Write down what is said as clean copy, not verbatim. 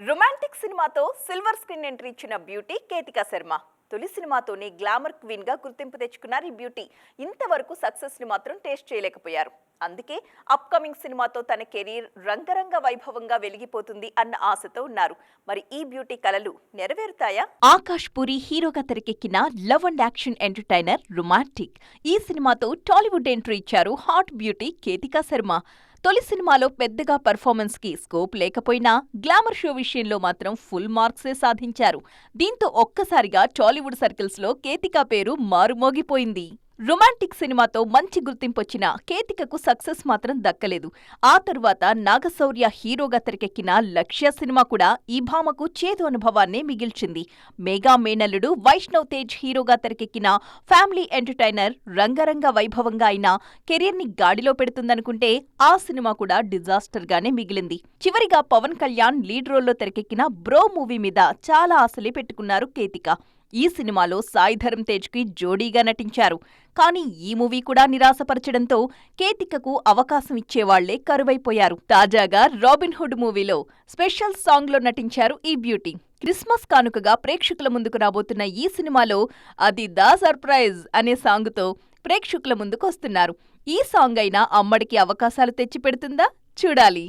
Romantic సినిమాతో silver screen entry ఇచ్చిన beauty Ketika Sharma. తొలి సినిమాతోనే గ్లామర్ క్వీన్ గా గుర్తింపు తెచ్చుకున్నారు ఈ బ్యూటీ. ఇంతవరకు సక్సెస్ ని మాత్రం టేస్ట్ చేయలేకపోయారు. అందుకే అప్కమింగ్ సినిమాతో తన కెరీర్ రంగరంగ వైభవంగా వెలిగిపోతుంది అన్న ఆశతో ఉన్నారు. మరి ఈ బ్యూటీ కలలు నెరవేరుతాయా? ఆకాష్ పూరి హీరోగా తెరకెక్కిన love and action entertainer romantic. ఈ సినిమాతో టాలీవుడ్ ఎంట్రీ ఇచ్చారు హాట్ బ్యూటీ కేతికా శర్మ. తొలి సినిమాలో పెద్దగా పర్ఫార్మెన్స్ కి స్కోప్ లేకపోయినా గ్లామర్ షో విషయంలో మాత్రం ఫుల్ మార్క్సే సాధించారు. దీంతో ఒక్కసారిగా టాలీవుడ్ సర్కిల్స్ లో కేతికా పేరు మారుమోగిపోయింది. రొమాంటిక్ సినిమాతో మంచి గుర్తింపొచ్చిన కేతికకు సక్సెస్ మాత్రం దక్కలేదు. ఆ తరువాత నాగశౌర్య హీరోగా తెరకెక్కిన లక్ష్య సినిమా కూడా ఈ భామకు చేదు అనుభవాన్నే మిగిల్చింది. మెగా మేనల్లుడు వైష్ణవ్ తేజ్ హీరోగా తెరకెక్కిన ఫ్యామిలీ ఎంటర్టైనర్ రంగరంగ వైభవంగా అయినా కెరీర్ ని గాడిలో పెడుతుందనుకుంటే ఆ సినిమా కూడా డిజాస్టర్ గానే మిగిలింది. చివరిగా పవన్ కళ్యాణ్ లీడ్ రోల్లో తెరకెక్కిన బ్రో మూవీ మీద చాలా ఆశలే పెట్టుకున్నారు కేతిక. ఈ సినిమాలో సాయి ధరమ్ తేజ్ కి జోడీగా నటించారు. కానీ ఈ మూవీ కూడా నిరాశపరచడంతో కేతికకు అవకాశం ఇచ్చేవాళ్లే కరువైపోయారు. తాజాగా రాబిన్ హుడ్ మూవీలో స్పెషల్ సాంగ్ లో నటించారు ఈ బ్యూటీ. క్రిస్మస్ కానుకగా ప్రేక్షకుల ముందుకు రాబోతున్న ఈ సినిమాలో అది దా సర్ప్రైజ్ అనే సాంగుతో ప్రేక్షకుల ముందుకు వస్తున్నారు. ఈ సాంగ్ అయినా అమ్మడికి అవకాశాలు తెచ్చిపెడుతుందా? చూడాలి.